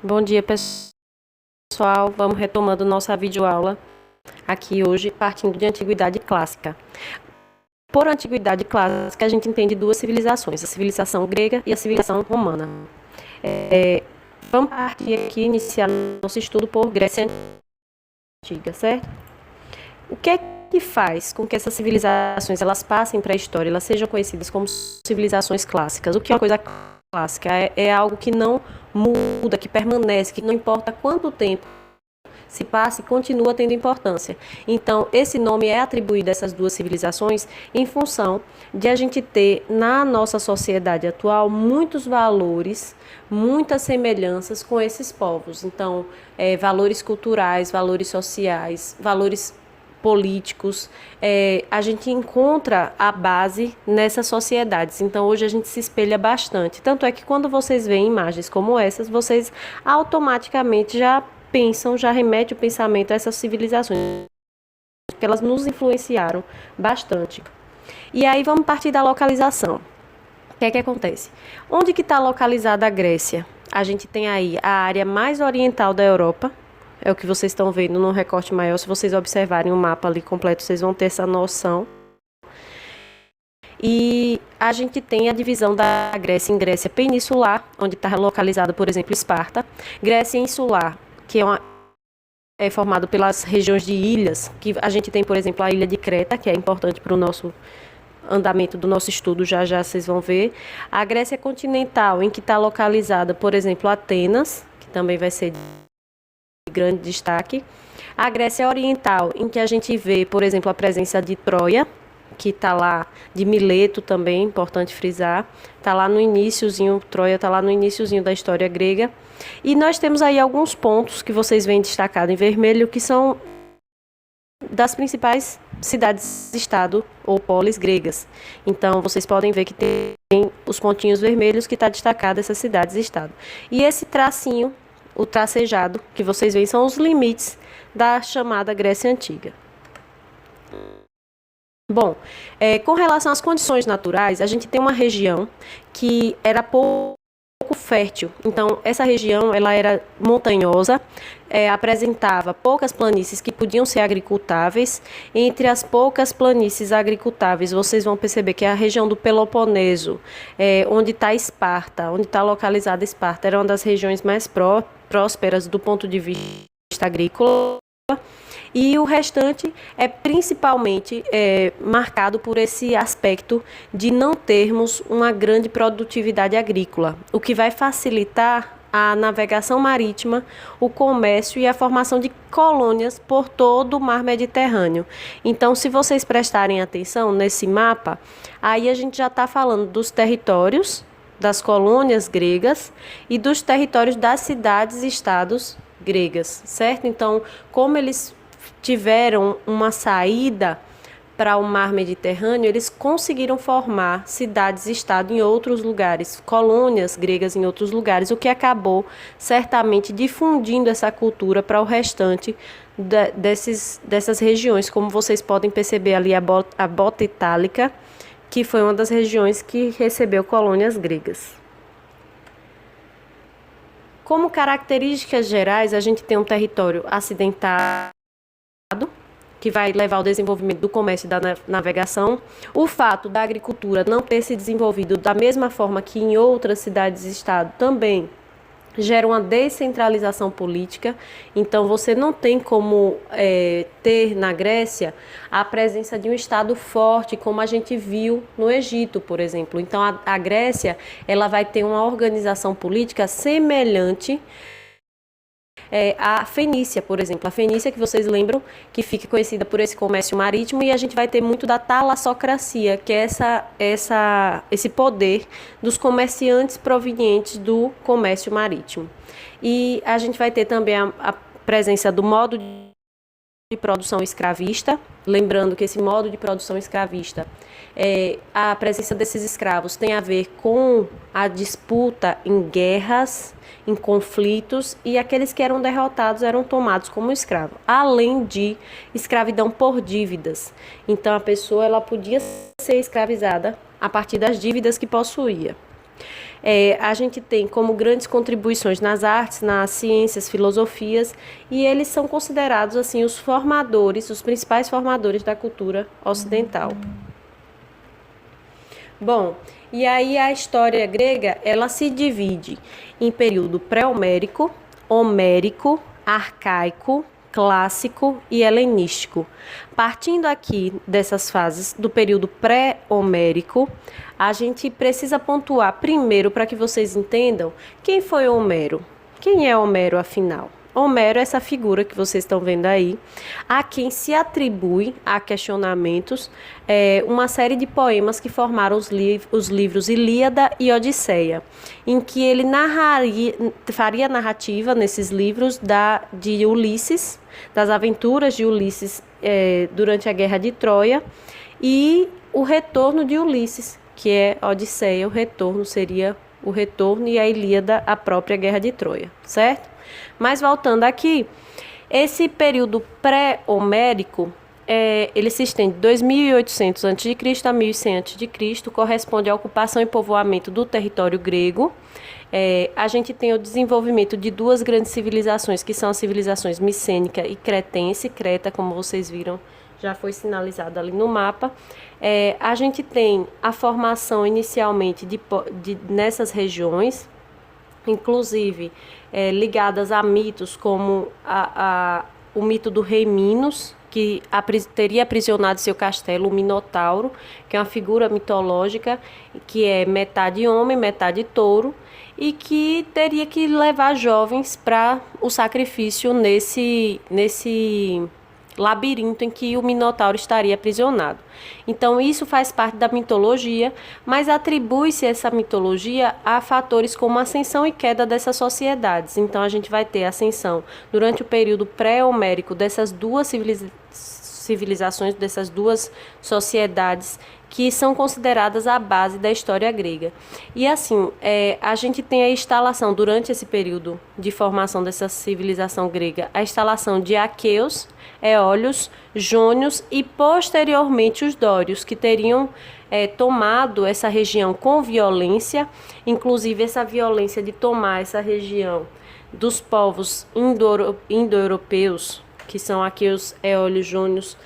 Bom dia, pessoal. Vamos retomando nossa videoaula aqui hoje, partindo de Antiguidade Clássica. Por Antiguidade Clássica, a gente entende duas civilizações, a civilização grega e a civilização romana. Vamos partir aqui, iniciar nosso estudo por Grécia Antiga, certo? O que é que faz com que essas civilizações elas passem para a história, elas sejam conhecidas como civilizações clássicas? O que é uma coisa clássica? É algo que não muda, que permanece, que não importa quanto tempo se passa e continua tendo importância. Então, esse nome é atribuído a essas duas civilizações em função de a gente ter na nossa sociedade atual muitos valores, muitas semelhanças com esses povos. Então, valores culturais, valores sociais, valores políticos, a gente encontra a base nessas sociedades. Então, hoje a gente se espelha bastante. Tanto é que quando vocês veem imagens como essas, vocês automaticamente já pensam, já remete o pensamento a essas civilizações, porque elas nos influenciaram bastante. E aí vamos partir da localização. O que é que acontece? Onde que está localizada a Grécia? A gente tem aí a área mais oriental da Europa, é o que vocês estão vendo no recorte maior. Se vocês observarem o mapa ali completo, vocês vão ter essa noção. E a gente tem a divisão da Grécia em Grécia peninsular, onde está localizada, por exemplo, Esparta. Grécia insular, que é formado pelas regiões de ilhas, que a gente tem, por exemplo, a ilha de Creta, que é importante para o nosso andamento do nosso estudo, já vocês vão ver. A Grécia continental, em que está localizada, por exemplo, Atenas, que também vai ser de grande destaque. A Grécia oriental, em que a gente vê, por exemplo, a presença de Troia, que está lá, de Mileto também, importante frisar, está lá no iniciozinho, Troia está lá no iniciozinho da história grega. E nós temos aí alguns pontos que vocês veem destacados em vermelho, que são das principais cidades-estado ou polis gregas. Então, vocês podem ver que tem os pontinhos vermelhos que está destacado essas cidades-estado. E esse tracinho, o tracejado, que vocês veem, são os limites da chamada Grécia Antiga. Bom, com relação às condições naturais, a gente tem uma região que era pouco fértil. Então, essa região ela era montanhosa, apresentava poucas planícies que podiam ser agricultáveis. Entre as poucas planícies agricultáveis, vocês vão perceber que a região do Peloponeso, onde está Esparta, onde está localizada Esparta, era uma das regiões mais prósperas do ponto de vista agrícola. E o restante é principalmente marcado por esse aspecto de não termos uma grande produtividade agrícola, o que vai facilitar a navegação marítima, o comércio e a formação de colônias por todo o mar Mediterrâneo. Então, se vocês prestarem atenção nesse mapa, aí a gente já está falando dos territórios das colônias gregas e dos territórios das cidades e estados gregas, certo? Então, como eles tiveram uma saída para o mar Mediterrâneo, eles conseguiram formar cidades-estado em outros lugares, colônias gregas em outros lugares, o que acabou certamente difundindo essa cultura para o restante dessas regiões, como vocês podem perceber ali a Bota Itálica, que foi uma das regiões que recebeu colônias gregas. Como características gerais, a gente tem um território acidentado, que vai levar ao desenvolvimento do comércio e da navegação. O fato da agricultura não ter se desenvolvido da mesma forma que em outras cidades-estado também gera uma descentralização política. Então, você não tem como ter na Grécia a presença de um Estado forte, como a gente viu no Egito, por exemplo. Então, a Grécia ela vai ter uma organização política semelhante a Fenícia, por exemplo. A Fenícia, que vocês lembram, que fica conhecida por esse comércio marítimo, e a gente vai ter muito da talassocracia, que é esse poder dos comerciantes provenientes do comércio marítimo. E a gente vai ter também a presença do modo de produção escravista, lembrando que esse modo de produção escravista, a presença desses escravos tem a ver com a disputa em guerras, em conflitos, e aqueles que eram derrotados eram tomados como escravo, além de escravidão por dívidas. Então a pessoa ela podia ser escravizada a partir das dívidas que possuía. A gente tem como grandes contribuições nas artes, nas ciências, filosofias, e eles são considerados assim os formadores, os principais formadores da cultura ocidental. Bom, e aí a história grega, ela se divide em período pré-homérico, homérico, arcaico, clássico e helenístico. Partindo aqui dessas fases do período pré-homérico, a gente precisa pontuar primeiro para que vocês entendam quem foi Homero. Quem é Homero, afinal? Homero é essa figura que vocês estão vendo aí, a quem se atribui a questionamentos uma série de poemas que formaram os livros Ilíada e Odisseia, em que ele faria narrativa nesses livros de Ulisses, das aventuras de Ulisses durante a Guerra de Troia e o retorno de Ulisses, que é Odisseia, o retorno seria o retorno e a Ilíada, a própria Guerra de Troia, certo? Mas voltando aqui, esse período pré-homérico, ele se estende de 2800 a.C. a 1100 a.C., corresponde à ocupação e povoamento do território grego. A gente tem o desenvolvimento de duas grandes civilizações, que são as civilizações micênica e cretense. Creta, como vocês viram, já foi sinalizado ali no mapa. A gente tem a formação inicialmente nessas regiões, inclusive ligadas a mitos como o mito do rei Minos, que teria aprisionado seu castelo, o Minotauro, que é uma figura mitológica que é metade homem, metade touro, e que teria que levar jovens para o sacrifício nesse labirinto em que o Minotauro estaria aprisionado. Então isso faz parte da mitologia, mas atribui-se essa mitologia a fatores como a ascensão e queda dessas sociedades. Então a gente vai ter a ascensão durante o período pré-homérico dessas duas civilizações, dessas duas sociedades que são consideradas a base da história grega. E assim, a gente tem a instalação, durante esse período de formação dessa civilização grega, a instalação de aqueus, eólios, jônios e posteriormente os dórios, que teriam tomado essa região com violência, inclusive essa violência de tomar essa região dos povos indo-europeus, que são aqueus, eólios, jônios,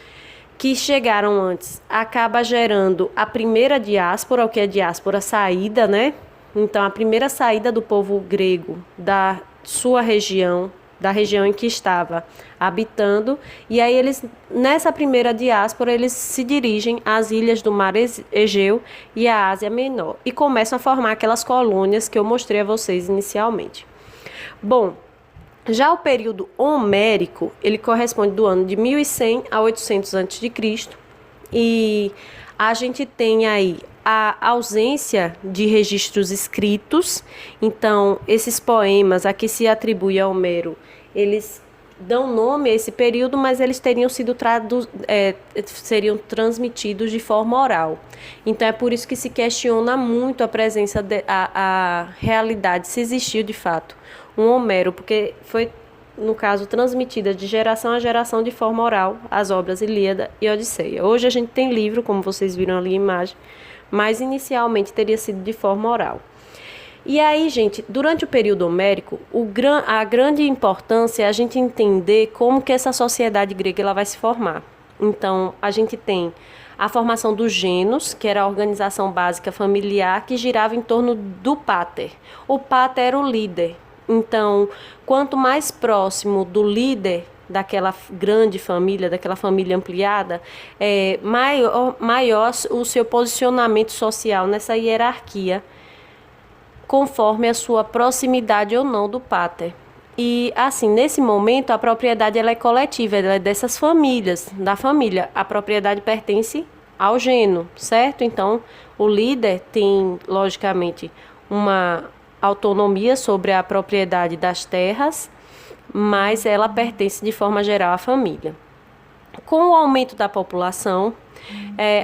que chegaram antes, acaba gerando a primeira diáspora, o que é diáspora saída, né? Então, a primeira saída do povo grego da sua região, da região em que estava habitando, e aí eles, nessa primeira diáspora, eles se dirigem às ilhas do Mar Egeu e à Ásia Menor, e começam a formar aquelas colônias que eu mostrei a vocês inicialmente. Bom, já o período homérico, ele corresponde do ano de 1100 a 800 a.C., e a gente tem aí a ausência de registros escritos. Então, esses poemas a que se atribui a Homero, eles dão nome a esse período, mas eles teriam sido seriam transmitidos de forma oral. Então, é por isso que se questiona muito a presença, a realidade, se existiu de fato um Homero, porque foi, no caso, transmitida de geração a geração de forma oral as obras Ilíada e Odisseia. Hoje a gente tem livro, como vocês viram ali a imagem, mas inicialmente teria sido de forma oral. E aí, gente, durante o período homérico, a grande importância é a gente entender como que essa sociedade grega ela vai se formar. Então, a gente tem a formação dos gênos, que era a organização básica familiar que girava em torno do pater. O pater era o líder. Então, quanto mais próximo do líder daquela grande família, daquela família ampliada, maior o seu posicionamento social nessa hierarquia, conforme a sua proximidade ou não do pater. E, assim, nesse momento, a propriedade ela é coletiva, ela é dessas famílias, da família. A propriedade pertence ao gênero, certo? Então, o líder tem, logicamente, uma autonomia sobre a propriedade das terras, mas ela pertence de forma geral à família. Com o aumento da população,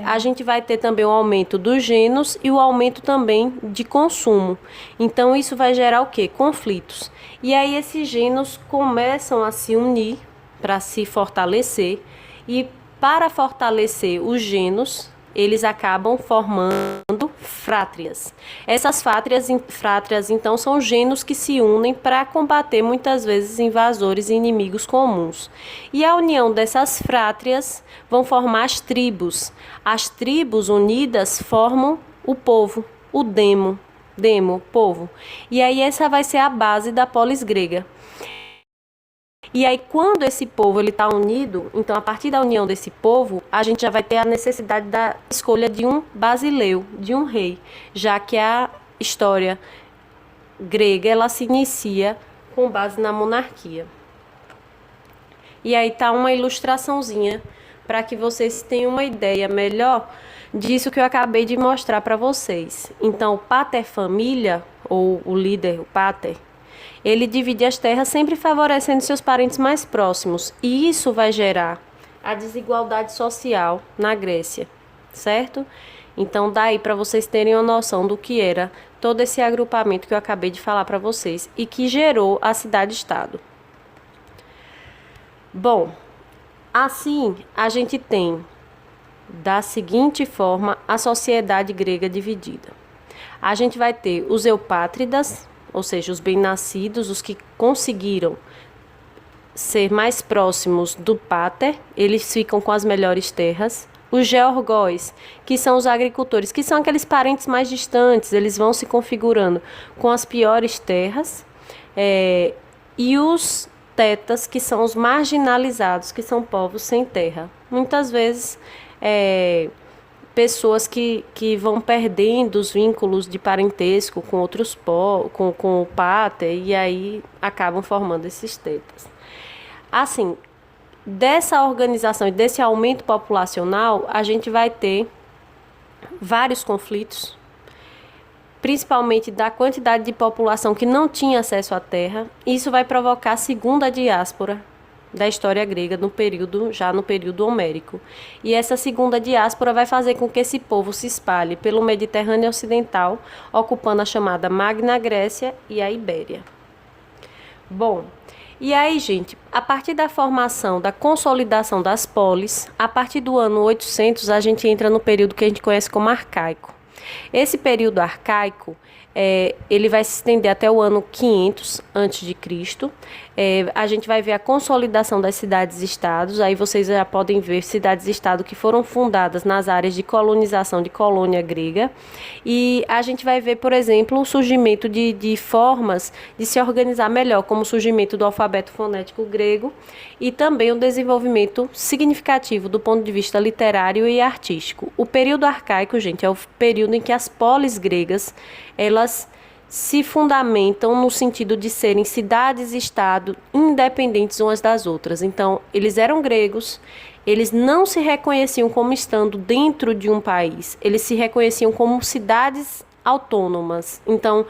a gente vai ter também o aumento dos gêneros e o aumento também de consumo. Então, isso vai gerar o quê? Conflitos. E aí, esses gêneros começam a se unir para se fortalecer. E para fortalecer os gêneros, eles acabam formando frátrias. Essas frátrias, então, são gênios que se unem para combater muitas vezes invasores e inimigos comuns. E a união dessas frátrias vão formar as tribos. As tribos unidas formam o povo, o demo, povo. E aí essa vai ser a base da polis grega. E aí, quando esse povo está unido, então, a partir da união desse povo, a gente já vai ter a necessidade da escolha de um basileu, de um rei, já que a história grega, ela se inicia com base na monarquia. E aí está uma ilustraçãozinha para que vocês tenham uma ideia melhor disso que eu acabei de mostrar para vocês. Então, o pater família, ou o líder, o pater, ele divide as terras sempre favorecendo seus parentes mais próximos. E isso vai gerar a desigualdade social na Grécia, certo? Então, daí para vocês terem uma noção do que era todo esse agrupamento que eu acabei de falar para vocês e que gerou a cidade-estado. Bom, assim a gente tem da seguinte forma a sociedade grega dividida. A gente vai ter os eupátridas, ou seja, os bem-nascidos, os que conseguiram ser mais próximos do pater, eles ficam com as melhores terras. Os georgóis, que são os agricultores, que são aqueles parentes mais distantes, eles vão se configurando com as piores terras. E os tetas, que são os marginalizados, que são povos sem terra. Muitas vezes pessoas que vão perdendo os vínculos de parentesco com outros povos, com o pater, e aí acabam formando esses tetas. Assim, dessa organização e desse aumento populacional, a gente vai ter vários conflitos, principalmente da quantidade de população que não tinha acesso à terra. Isso vai provocar a segunda diáspora da história grega já no período homérico. E essa segunda diáspora vai fazer com que esse povo se espalhe pelo Mediterrâneo Ocidental, ocupando a chamada Magna Grécia e a Ibéria. Bom, e aí, gente, a partir da formação, da consolidação das polis, a partir do ano 800, a gente entra no período que a gente conhece como arcaico. Esse período arcaico, ele vai se estender até o ano 500 a.C. A gente vai ver a consolidação das cidades-estados. Aí vocês já podem ver cidades-estado que foram fundadas nas áreas de colonização de colônia grega. E a gente vai ver, por exemplo, o surgimento de formas de se organizar melhor, como o surgimento do alfabeto fonético grego e também o desenvolvimento significativo do ponto de vista literário e artístico. O período arcaico, gente, é o período em que as polis gregas, elas se fundamentam no sentido de serem cidades-estado independentes umas das outras. Então, eles eram gregos, eles não se reconheciam como estando dentro de um país, eles se reconheciam como cidades autônomas. Então,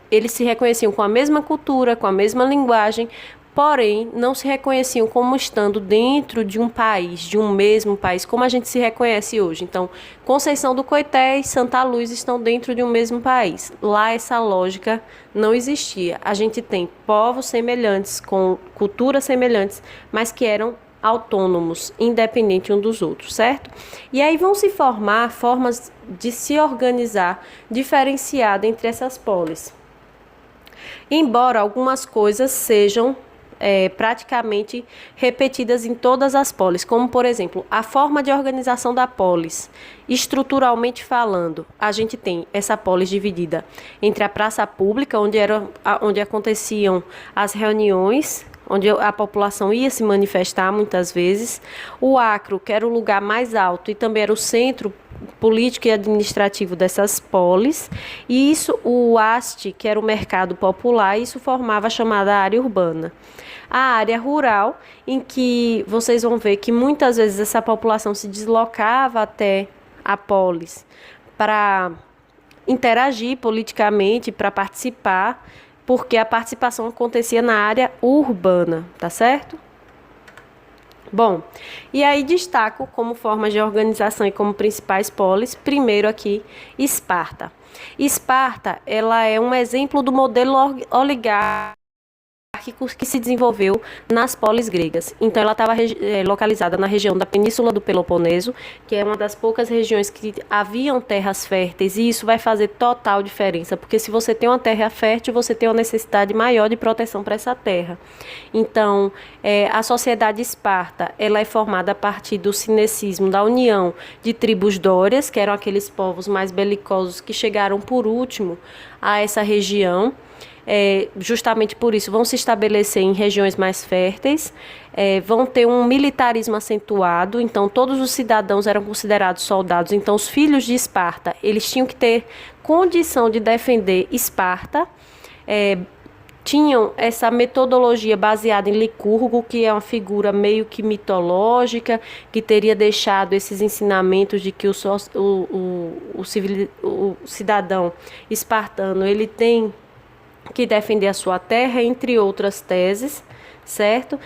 eles se reconheciam com a mesma cultura, com a mesma linguagem, porém, não se reconheciam como estando dentro de um país, de um mesmo país, como a gente se reconhece hoje. Então, Conceição do Coité e Santa Luz estão dentro de um mesmo país. Lá, essa lógica não existia. A gente tem povos semelhantes, com culturas semelhantes, mas que eram autônomos, independentes um dos outros, certo? E aí vão se formar formas de se organizar diferenciada entre essas polis. Embora algumas coisas sejam praticamente repetidas em todas as polis, como, por exemplo, a forma de organização da polis. Estruturalmente falando, a gente tem essa polis dividida entre a praça pública, onde aconteciam as reuniões, onde a população ia se manifestar muitas vezes, o acro, que era o lugar mais alto e também era o centro político e administrativo dessas polis, e isso, o haste, que era o mercado popular, isso formava a chamada área urbana. A área rural, em que vocês vão ver que muitas vezes essa população se deslocava até a polis para interagir politicamente, para participar, porque a participação acontecia na área urbana, tá certo? Bom, e aí destaco como forma de organização e como principais polis, primeiro aqui, Esparta. Esparta, ela é um exemplo do modelo oligárquico que se desenvolveu nas polis gregas. Então, ela estava localizada na região da Península do Peloponeso, que é uma das poucas regiões que haviam terras férteis, e isso vai fazer total diferença, porque se você tem uma terra fértil, você tem uma necessidade maior de proteção para essa terra. Então, a sociedade esparta, ela é formada a partir do cinecismo, da união de tribos dórias, que eram aqueles povos mais belicosos que chegaram por último a essa região. Justamente por isso vão se estabelecer em regiões mais férteis, vão ter um militarismo acentuado, então todos os cidadãos eram considerados soldados, então os filhos de Esparta, eles tinham que ter condição de defender Esparta, tinham essa metodologia baseada em Licurgo, que é uma figura meio que mitológica, que teria deixado esses ensinamentos de que o cidadão espartano, ele tem que defender a sua terra, entre outras teses, certo?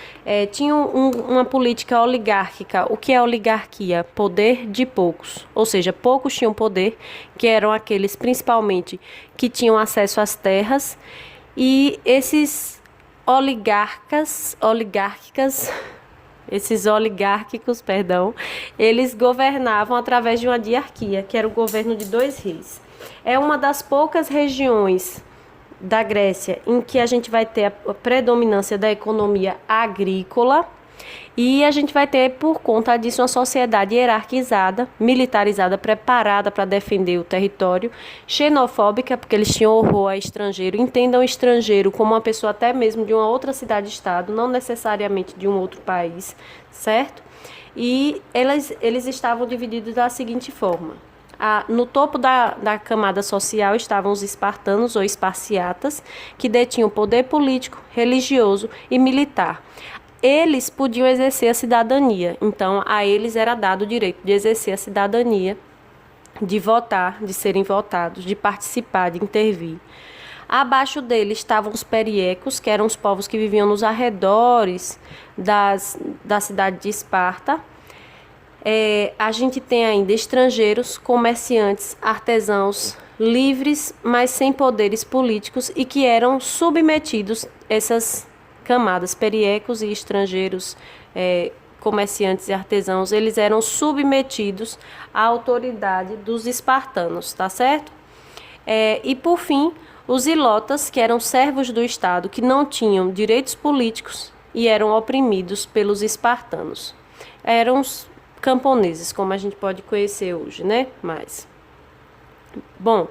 Tinha uma política oligárquica. O que é oligarquia? Poder de poucos, ou seja, poucos tinham poder, que eram aqueles principalmente que tinham acesso às terras, e esses oligárquicos, eles governavam através de uma diarquia, que era o governo de 2 reis. É uma das poucas regiões da Grécia em que a gente vai ter a predominância da economia agrícola, e a gente vai ter, por conta disso, uma sociedade hierarquizada, militarizada, preparada para defender o território, xenofóbica, porque eles tinham horror a estrangeiro, entendam estrangeiro como uma pessoa até mesmo de uma outra cidade-estado, não necessariamente de um outro país, certo? E eles estavam divididos da seguinte forma: no topo da camada social estavam os espartanos ou esparciatas, que detinham poder político, religioso e militar. Eles podiam exercer a cidadania, então a eles era dado o direito de exercer a cidadania, de votar, de serem votados, de participar, de intervir. Abaixo deles estavam os periecos, que eram os povos que viviam nos arredores da cidade de Esparta. A gente tem ainda estrangeiros, comerciantes, artesãos, livres, mas sem poderes políticos, e que eram submetidos, essas camadas, periecos e estrangeiros, comerciantes e artesãos, eles eram submetidos à autoridade dos espartanos, tá certo? E por fim, os ilotas, que eram servos do Estado, que não tinham direitos políticos e eram oprimidos pelos espartanos. Eram os camponeses, como a gente pode conhecer hoje, né? Bom,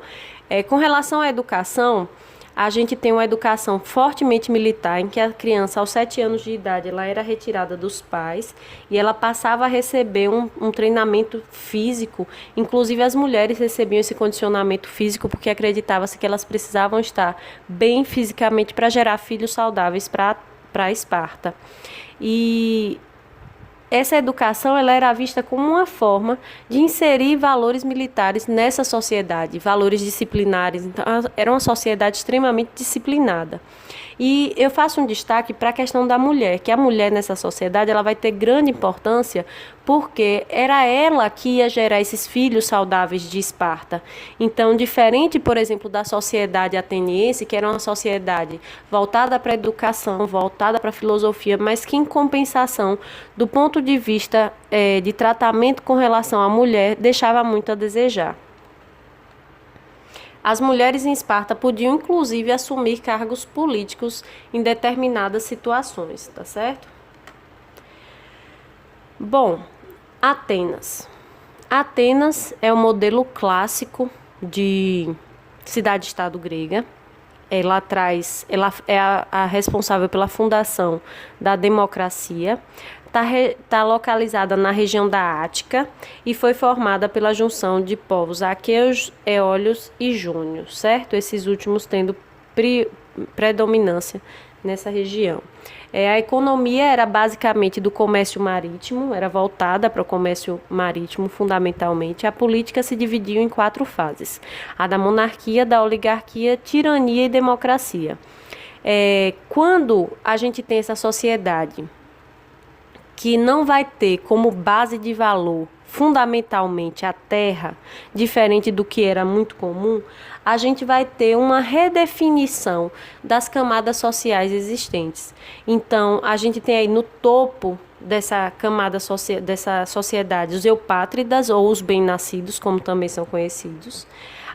com relação à educação, a gente tem uma educação fortemente militar, em que a criança, aos 7 anos de idade, ela era retirada dos pais e ela passava a receber um treinamento físico. Inclusive, as mulheres recebiam esse condicionamento físico porque acreditava-se que elas precisavam estar bem fisicamente para gerar filhos saudáveis para Esparta. E essa educação, ela era vista como uma forma de inserir valores militares nessa sociedade, valores disciplinares. Então, era uma sociedade extremamente disciplinada. E eu faço um destaque para a questão da mulher, que a mulher nessa sociedade, ela vai ter grande importância, porque era ela que ia gerar esses filhos saudáveis de Esparta. Então, diferente, por exemplo, da sociedade ateniense, que era uma sociedade voltada para a educação, voltada para a filosofia, mas que, em compensação, do ponto de vista de tratamento com relação à mulher, deixava muito a desejar. As mulheres em Esparta podiam, inclusive, assumir cargos políticos em determinadas situações, tá certo? Bom, Atenas. Atenas é o modelo clássico de cidade-estado grega. Ela é a responsável pela fundação da democracia. Está localizada na região da Ática e foi formada pela junção de povos aqueus, eólios e jônios, certo? Esses últimos tendo predominância nessa região. A economia era basicamente do comércio marítimo, era voltada para o comércio marítimo fundamentalmente. A política se dividiu em 4 fases: a da monarquia, da oligarquia, tirania e democracia. Quando a gente tem essa sociedade que não vai ter como base de valor fundamentalmente a terra, diferente do que era muito comum, a gente vai ter uma redefinição das camadas sociais existentes. Então, a gente tem aí no topo dessa camada dessa sociedade os eupátridas ou os bem-nascidos, como também são conhecidos.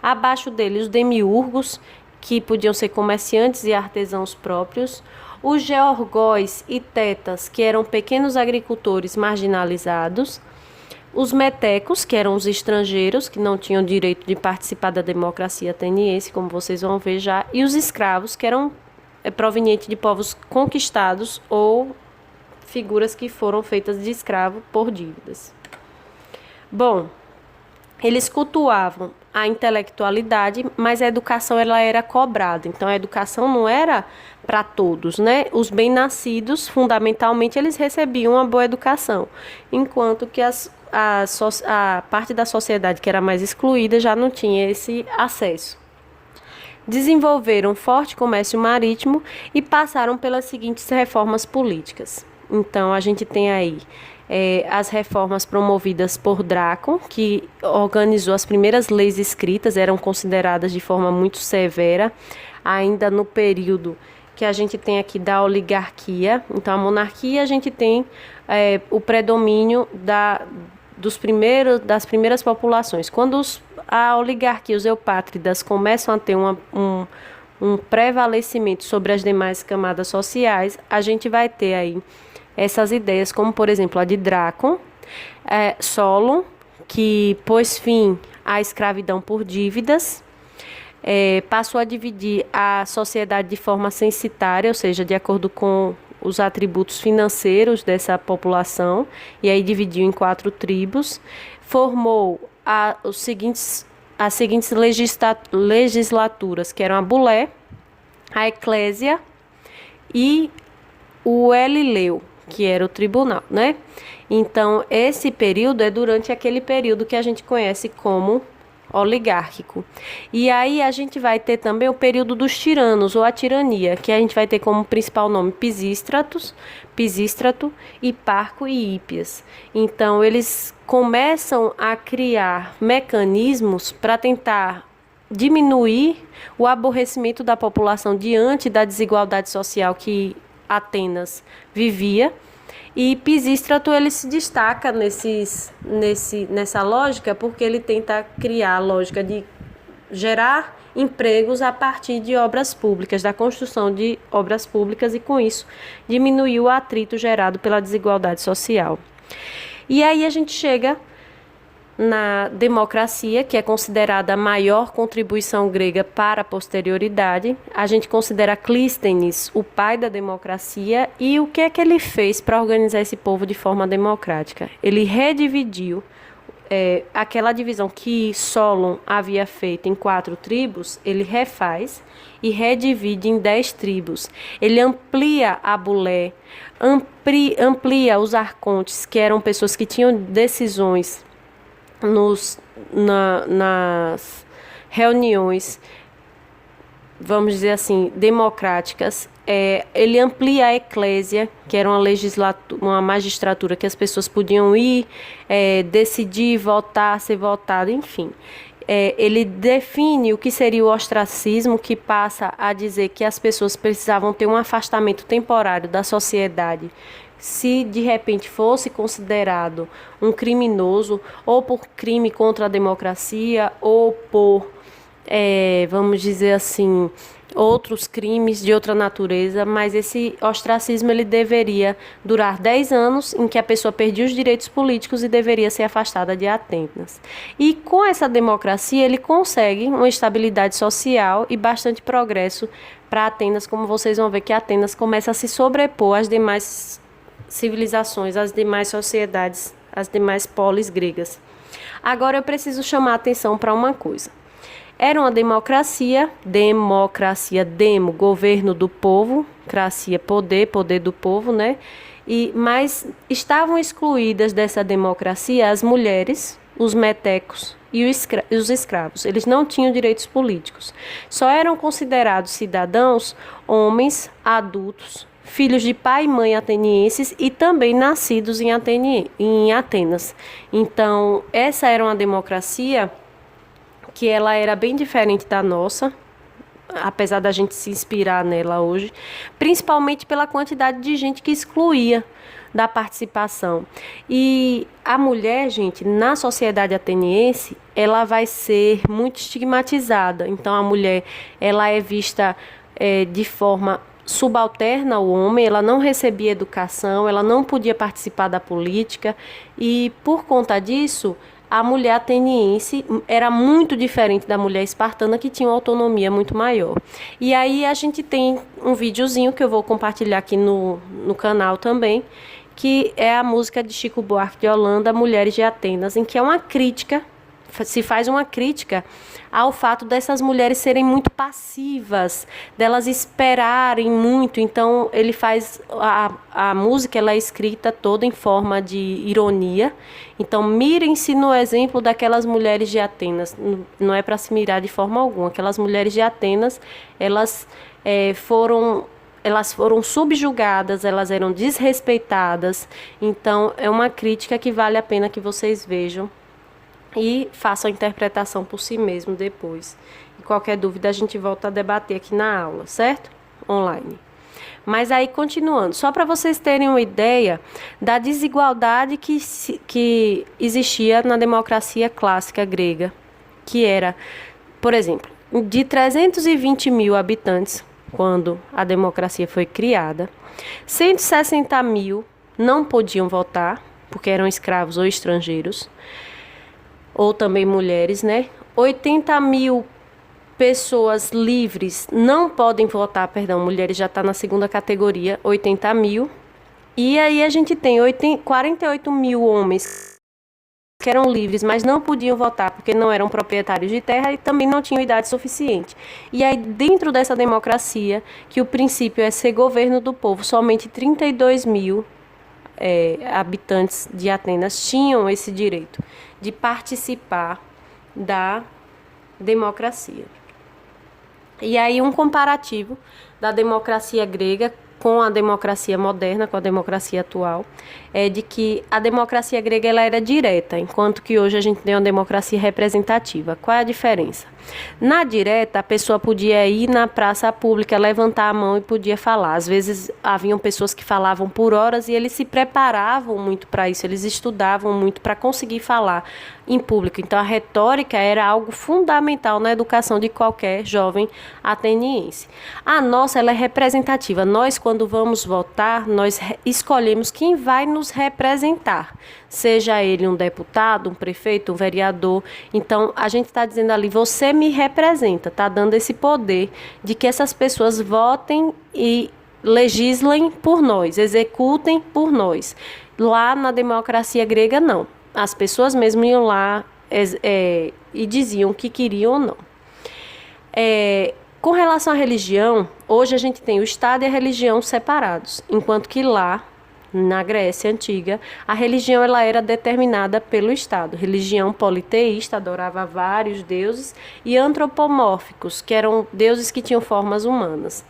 Abaixo deles, os demiurgos, que podiam ser comerciantes e artesãos próprios, os georgóis e tetas, que eram pequenos agricultores marginalizados, os metecos, que eram os estrangeiros, que não tinham direito de participar da democracia ateniense, como vocês vão ver já, e os escravos, que eram provenientes de povos conquistados ou figuras que foram feitas de escravo por dívidas. Bom, eles cultuavam a intelectualidade, mas a educação ela era cobrada. Então, a educação não era para todos, né? Os bem-nascidos, fundamentalmente, eles recebiam uma boa educação, enquanto que a parte da sociedade que era mais excluída já não tinha esse acesso. Desenvolveram um forte comércio marítimo e passaram pelas seguintes reformas políticas. Então, a gente tem aí as reformas promovidas por Drácon, que organizou as primeiras leis escritas, eram consideradas de forma muito severa, ainda no período que a gente tem aqui da oligarquia. Então, a monarquia, a gente tem o predomínio das primeiras populações. Quando a oligarquia, os eupátridas, começam a ter um prevalecimento sobre as demais camadas sociais, a gente vai ter aí essas ideias, como por exemplo a de Drácon, Solon, que pôs fim à escravidão por dívidas, passou a dividir a sociedade de forma censitária, ou seja, de acordo com os atributos financeiros dessa população, e aí dividiu em 4 tribos, formou as seguintes legislaturas, que eram a Bulé, a Eclésia e o Elileu, que era o tribunal, né? Então, esse período é durante aquele período que a gente conhece como oligárquico. E aí a gente vai ter também o período dos tiranos, ou a tirania, que a gente vai ter como principal nome Pisístrato, Hiparco e Hípias. Então, eles começam a criar mecanismos para tentar diminuir o aborrecimento da população diante da desigualdade social que Atenas vivia, e Pisístrato ele se destaca nessa lógica porque ele tenta criar a lógica de gerar empregos a partir de obras públicas, da construção de obras públicas, e com isso diminuir o atrito gerado pela desigualdade social. E aí a gente chega na democracia, que é considerada a maior contribuição grega para a posterioridade. A gente considera Clístenes o pai da democracia, e o que é que ele fez para organizar esse povo de forma democrática? Ele redividiu aquela divisão que Solon havia feito em 4 tribos, ele refaz e redivide em 10 tribos. Ele amplia a bulé, amplia os arcontes, que eram pessoas que tinham decisões nas reuniões, vamos dizer assim, democráticas. Ele amplia a eclésia, que era uma magistratura que as pessoas podiam ir, decidir, votar, ser votado, enfim. Ele define o que seria o ostracismo, que passa a dizer que as pessoas precisavam ter um afastamento temporário da sociedade se de repente fosse considerado um criminoso, ou por crime contra a democracia, ou por, vamos dizer assim, outros crimes de outra natureza. Mas esse ostracismo ele deveria durar 10 anos, em que a pessoa perdia os direitos políticos e deveria ser afastada de Atenas. E com essa democracia ele consegue uma estabilidade social e bastante progresso para Atenas, como vocês vão ver que Atenas começa a se sobrepor às demais civilizações, às demais sociedades, às demais polis gregas. Agora eu preciso chamar a atenção para uma coisa. Era uma democracia, demo, governo do povo, cracia, poder do povo, né? Mas estavam excluídas dessa democracia as mulheres, os metecos e os escravos. Eles não tinham direitos políticos. Só eram considerados cidadãos homens adultos, filhos de pai e mãe atenienses e também nascidos em Atenas. Então, essa era uma democracia que ela era bem diferente da nossa, apesar da gente se inspirar nela hoje, principalmente pela quantidade de gente que excluía da participação. E a mulher, gente, na sociedade ateniense, ela vai ser muito estigmatizada. Então, a mulher, ela é vista de forma subalterna ao homem, ela não recebia educação, ela não podia participar da política e, por conta disso, a mulher ateniense era muito diferente da mulher espartana, que tinha uma autonomia muito maior. E aí a gente tem um videozinho que eu vou compartilhar aqui no canal também, que é a música de Chico Buarque de Holanda, Mulheres de Atenas, em que é uma crítica, se faz uma crítica ao fato dessas mulheres serem muito passivas, delas esperarem muito. Então ele faz a música, ela é escrita toda em forma de ironia. Então mirem-se no exemplo daquelas mulheres de Atenas. Não é para se mirar de forma alguma. Aquelas mulheres de Atenas, elas foram subjugadas, elas eram desrespeitadas. Então é uma crítica que vale a pena que vocês vejam e façam a interpretação por si mesmo depois. E qualquer dúvida a gente volta a debater aqui na aula, certo? Online. Mas aí, continuando, só para vocês terem uma ideia da desigualdade que existia na democracia clássica grega, que era, por exemplo, de 320 mil habitantes, quando a democracia foi criada, 160 mil não podiam votar, porque eram escravos ou estrangeiros, ou também mulheres, né? 80 mil pessoas livres não podem votar, mulheres já está na segunda categoria, 80 mil. E aí a gente tem 48 mil homens que eram livres, mas não podiam votar porque não eram proprietários de terra e também não tinham idade suficiente. E aí, dentro dessa democracia, que o princípio é ser governo do povo, somente 32 mil habitantes de Atenas tinham esse direito de participar da democracia. E aí um comparativo da democracia grega com a democracia moderna, com a democracia atual, é de que a democracia grega ela era direta, enquanto que hoje a gente tem uma democracia representativa. Qual é a diferença? Na direta, a pessoa podia ir na praça pública, levantar a mão e podia falar. Às vezes, haviam pessoas que falavam por horas e eles se preparavam muito para isso, eles estudavam muito para conseguir falar em público. Então, a retórica era algo fundamental na educação de qualquer jovem ateniense. A nossa, ela é representativa. Nós, quando vamos votar, nós escolhemos quem vai nos representar, seja ele um deputado, um prefeito, um vereador. Então, a gente está dizendo ali, você me representa, está dando esse poder de que essas pessoas votem e legislem por nós, executem por nós. Lá na democracia grega, não. As pessoas mesmo iam lá e diziam o que queriam ou não. Com relação à religião, hoje a gente tem o Estado e a religião separados, enquanto que lá, na Grécia Antiga, a religião ela era determinada pelo Estado. Religião politeísta, adorava vários deuses, e antropomórficos, que eram deuses que tinham formas humanas.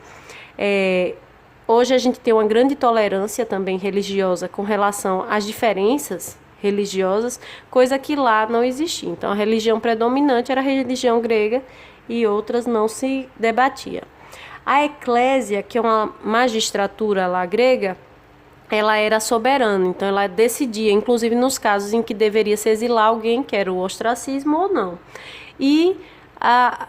Hoje a gente tem uma grande tolerância também religiosa com relação às diferenças religiosas, coisa que lá não existia. Então, a religião predominante era a religião grega e outras não se debatia. A eclésia, que é uma magistratura lá grega, ela era soberana, então ela decidia, inclusive nos casos em que deveria se exilar alguém, que era o ostracismo ou não. E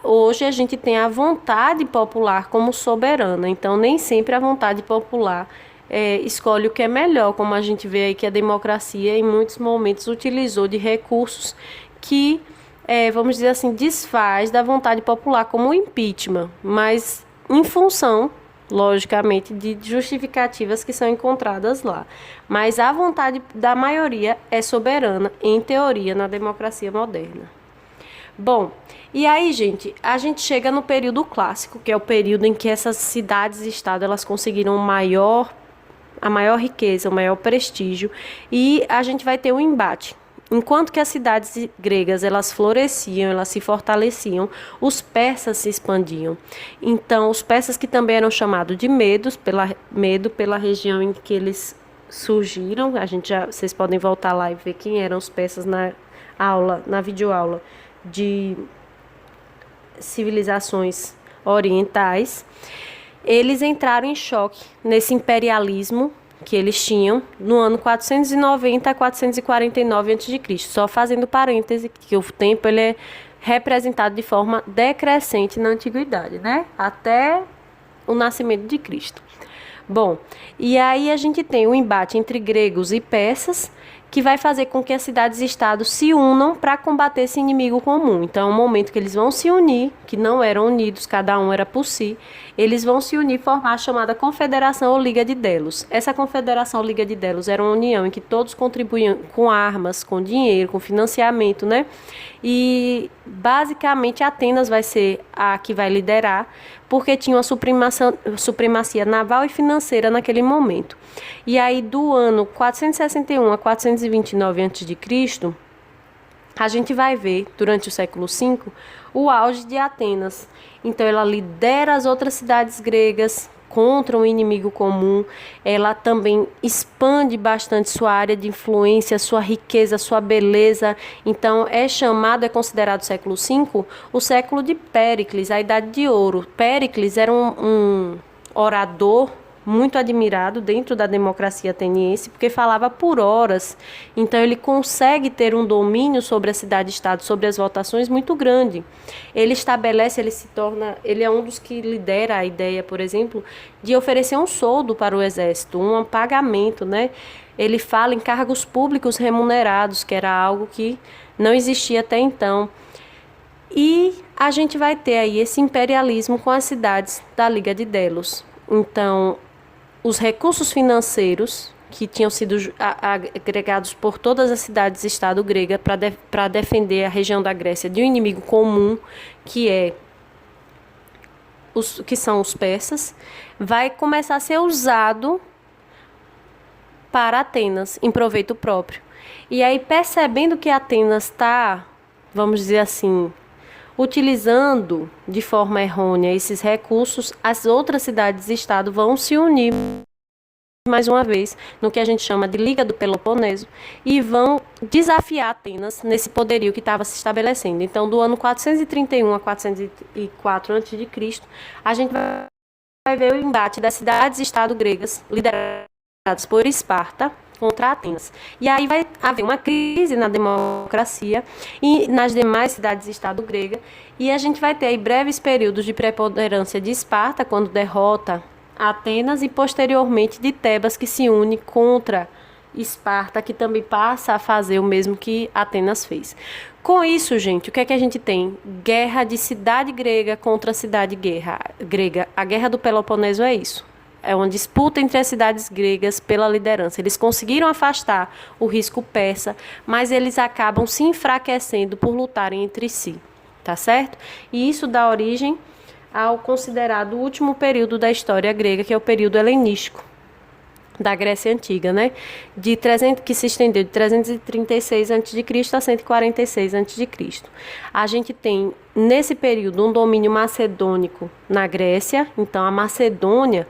hoje a gente tem a vontade popular como soberana, então nem sempre a vontade popular escolhe o que é melhor, como a gente vê aí que a democracia em muitos momentos utilizou de recursos que, vamos dizer assim, desfaz da vontade popular, como o impeachment, mas em função, logicamente, de justificativas que são encontradas lá. Mas a vontade da maioria é soberana, em teoria, na democracia moderna. Bom, e aí, gente, a gente chega no período clássico, que é o período em que essas cidades e estados elas conseguiram a maior riqueza, o maior prestígio, e a gente vai ter um embate Enquanto que as cidades gregas elas floresciam, elas se fortaleciam, os persas se expandiam. Então, os persas que também eram chamados de Medo pela região em que eles surgiram, vocês podem voltar lá e ver quem eram os persas na videoaula de civilizações orientais. Eles entraram em choque nesse imperialismo que eles tinham no ano 490 a 449 a.C. Só fazendo parêntese, que o tempo ele é representado de forma decrescente na antiguidade, né? Até o nascimento de Cristo. Bom, e aí a gente tem o embate entre gregos e persas, que vai fazer com que as cidades e estados se unam para combater esse inimigo comum. Então, é um momento que eles vão se unir, que não eram unidos, cada um era por si, eles vão se unir e formar a chamada Confederação ou Liga de Delos. Essa Confederação ou Liga de Delos era uma união em que todos contribuíam com armas, com dinheiro, com financiamento, né? E, basicamente, Atenas vai ser a que vai liderar, porque tinha uma supremacia naval e financeira naquele momento. E aí, do ano 461 a 429 a.C., a gente vai ver, durante o século V, o auge de Atenas. Então, ela lidera as outras cidades gregas contra um inimigo comum. Ela também expande bastante sua área de influência, sua riqueza, sua beleza. Então, é considerado o século V o século de Péricles, a Idade de Ouro. Péricles era um orador muito admirado dentro da democracia ateniense, porque falava por horas. Então, ele consegue ter um domínio sobre a cidade-estado, sobre as votações muito grande. Ele é um dos que lidera a ideia, por exemplo, de oferecer um soldo para o exército, um pagamento, né? Ele fala em cargos públicos remunerados, que era algo que não existia até então. E a gente vai ter aí esse imperialismo com as cidades da Liga de Delos. Então, os recursos financeiros que tinham sido agregados por todas as cidades-estado grega para defender a região da Grécia de um inimigo comum, que são os persas, vai começar a ser usado para Atenas, em proveito próprio. E aí, percebendo que Atenas está, vamos dizer assim, utilizando de forma errônea esses recursos, as outras cidades-estado vão se unir mais uma vez no que a gente chama de Liga do Peloponeso e vão desafiar Atenas nesse poderio que estava se estabelecendo. Então, do ano 431 a 404 a.C., a gente vai ver o embate das cidades-estado gregas lideradas por Esparta contra Atenas. E aí vai haver uma crise na democracia e nas demais cidades-estado gregas, e a gente vai ter aí breves períodos de preponderância de Esparta, quando derrota Atenas, e posteriormente de Tebas, que se une contra Esparta, que também passa a fazer o mesmo que Atenas fez. Com isso, gente, o que é que a gente tem? Guerra de cidade grega contra cidade grega. A Guerra do Peloponeso é isso. É uma disputa entre as cidades gregas pela liderança. Eles conseguiram afastar o risco persa, mas eles acabam se enfraquecendo por lutarem entre si, tá certo? E isso dá origem ao considerado último período da história grega, que é o período helenístico da Grécia Antiga, né? Que se estendeu de 336 a.C. a 146 a.C. A gente tem, nesse período, um domínio macedônico na Grécia. Então, a Macedônia,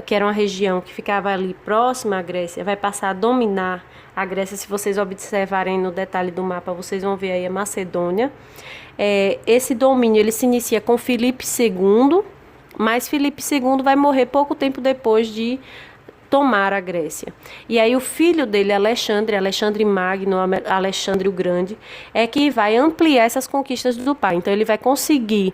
que era uma região que ficava ali próxima à Grécia, vai passar a dominar a Grécia. Se vocês observarem no detalhe do mapa, vocês vão ver aí a Macedônia. Esse domínio ele se inicia com Filipe II, mas Filipe II vai morrer pouco tempo depois de tomar a Grécia. E aí o filho dele, Alexandre Magno, Alexandre o Grande, é que vai ampliar essas conquistas do pai. Então ele vai conseguir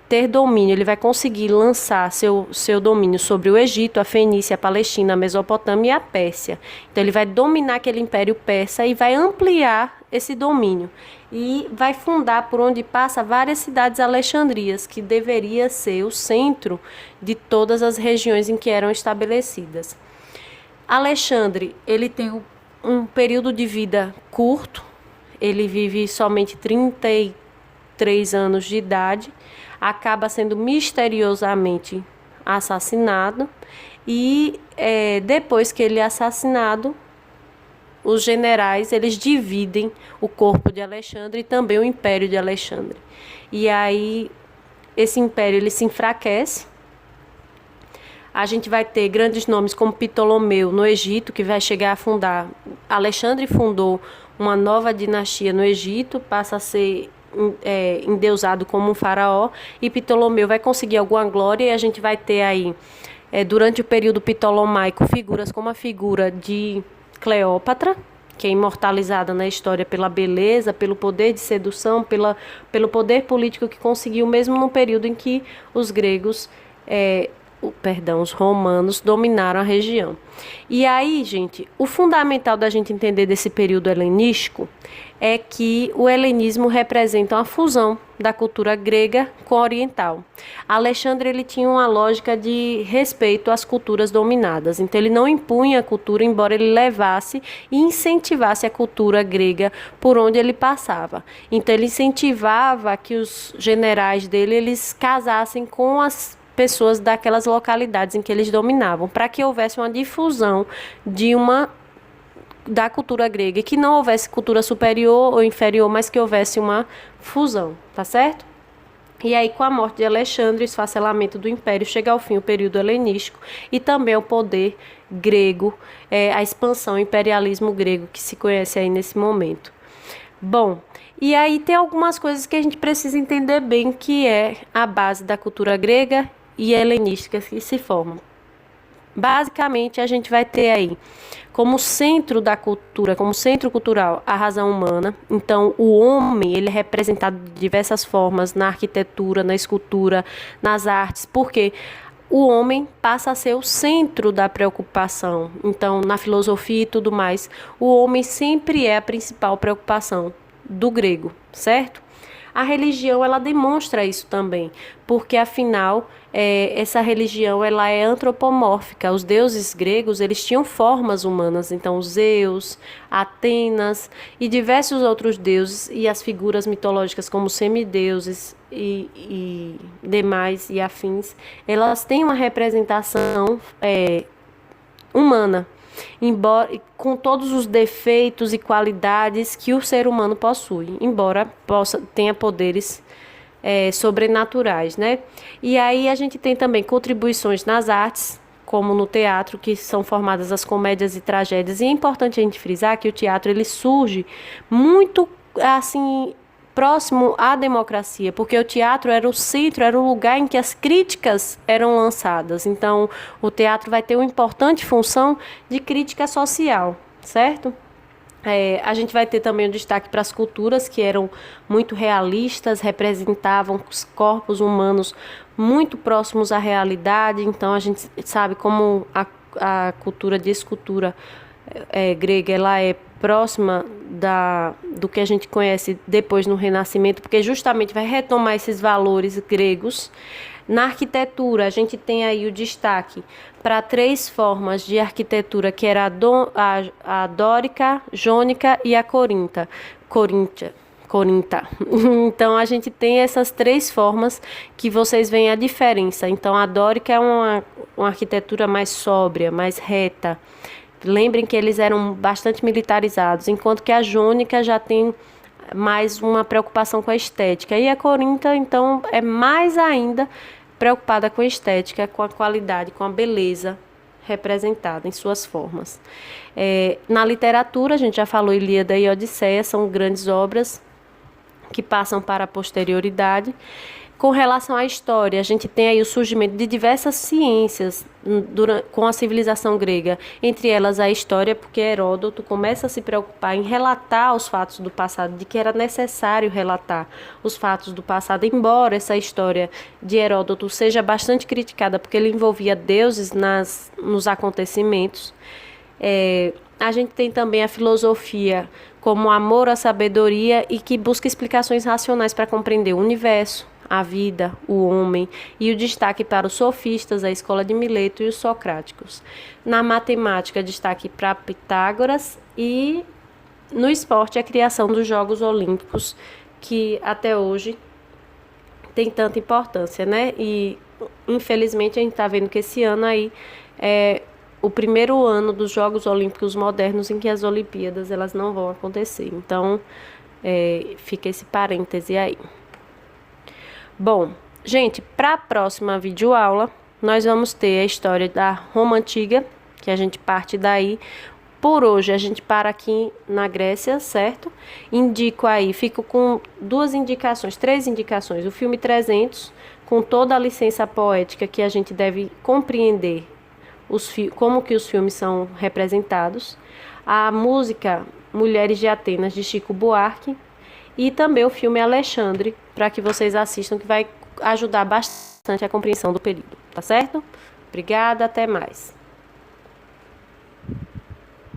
ter domínio, ele vai conseguir lançar seu domínio sobre o Egito, a Fenícia, a Palestina, a Mesopotâmia e a Pérsia. Então ele vai dominar aquele império persa e vai ampliar esse domínio. E vai fundar, por onde passa, várias cidades alexandrias, que deveria ser o centro de todas as regiões em que eram estabelecidas. Alexandre, ele tem um período de vida curto, ele vive somente 33 anos de idade, acaba sendo misteriosamente assassinado, e depois que ele é assassinado, os generais, eles dividem o corpo de Alexandre e também o império de Alexandre. E aí, esse império ele se enfraquece. A gente vai ter grandes nomes como Ptolomeu no Egito, que vai chegar a fundar. Alexandre fundou uma nova dinastia no Egito, passa a ser endeusado como um faraó, e Ptolomeu vai conseguir alguma glória, e a gente vai ter aí, durante o período ptolomaico, figuras como a figura de Cleópatra, que é imortalizada na história pela beleza, pelo poder de sedução, pelo poder político que conseguiu, mesmo no período em que os gregos, os romanos dominaram a região. E aí, gente, o fundamental da gente entender desse período helenístico é que o helenismo representa uma fusão da cultura grega com a oriental. Alexandre ele tinha uma lógica de respeito às culturas dominadas, então ele não impunha a cultura, embora ele levasse e incentivasse a cultura grega por onde ele passava. Então ele incentivava que os generais dele eles casassem com as pessoas daquelas localidades em que eles dominavam, para que houvesse uma difusão da cultura grega, e que não houvesse cultura superior ou inferior, mas que houvesse uma fusão, tá certo? E aí, com a morte de Alexandre, o esfacelamento do império, chega ao fim o período helenístico e também o poder grego, a expansão, o imperialismo grego que se conhece aí nesse momento. Bom, e aí tem algumas coisas que a gente precisa entender bem, que é a base da cultura grega e helenística que se formam. Basicamente, a gente vai ter aí como centro da cultura, como centro cultural, a razão humana. Então, o homem ele é representado de diversas formas na arquitetura, na escultura, nas artes, porque o homem passa a ser o centro da preocupação. Então, na filosofia e tudo mais, o homem sempre é a principal preocupação do grego, certo? A religião, ela demonstra isso também, porque afinal, essa religião, ela é antropomórfica. Os deuses gregos, eles tinham formas humanas, então Zeus, Atenas e diversos outros deuses, e as figuras mitológicas como semideuses e demais e afins, elas têm uma representação humana, embora com todos os defeitos e qualidades que o ser humano possui, embora tenha poderes sobrenaturais, né? E aí a gente tem também contribuições nas artes, como no teatro, que são formadas as comédias e tragédias. E é importante a gente frisar que o teatro ele surge muito assim próximo à democracia, porque o teatro era o centro, era o lugar em que as críticas eram lançadas. Então, o teatro vai ter uma importante função de crítica social, certo? A gente vai ter também um destaque para as culturas que eram muito realistas, representavam os corpos humanos muito próximos à realidade. Então, a gente sabe como a cultura de escultura grega ela é próxima do que a gente conhece depois no Renascimento, porque justamente vai retomar esses valores gregos. Na arquitetura, a gente tem aí o destaque para 3 formas de arquitetura, que era a dórica, jônica e a corinta. Então, a gente tem essas 3 formas que vocês veem a diferença. Então, a dórica é uma arquitetura mais sóbria, mais reta. Lembrem que eles eram bastante militarizados, enquanto que a jônica já tem mais uma preocupação com a estética. E a corinta, então, é mais ainda preocupada com a estética, com a qualidade, com a beleza representada em suas formas. Na literatura, a gente já falou Ilíada e Odisseia, são grandes obras que passam para a posterioridade. Com relação à história, a gente tem aí o surgimento de diversas ciências com a civilização grega, entre elas a história, porque Heródoto começa a se preocupar em relatar os fatos do passado, de que era necessário relatar os fatos do passado, embora essa história de Heródoto seja bastante criticada, porque ele envolvia deuses nos acontecimentos. A gente tem também a filosofia como amor à sabedoria e que busca explicações racionais para compreender o universo, a vida, o homem, e o destaque para os sofistas, a escola de Mileto e os socráticos. Na matemática, destaque para Pitágoras, e no esporte, a criação dos Jogos Olímpicos, que até hoje tem tanta importância, né? E infelizmente a gente está vendo que esse ano aí o primeiro ano dos Jogos Olímpicos Modernos em que as Olimpíadas elas não vão acontecer. Então, fica esse parêntese aí. Bom, gente, para a próxima videoaula, nós vamos ter a história da Roma Antiga, que a gente parte daí. Por hoje, a gente para aqui na Grécia, certo? Indico aí, fico com três indicações. O filme 300, com toda a licença poética que a gente deve compreender como que os filmes são representados. A música Mulheres de Atenas, de Chico Buarque. E também o filme Alexandre, para que vocês assistam, que vai ajudar bastante a compreensão do período, tá certo? Obrigada, até mais.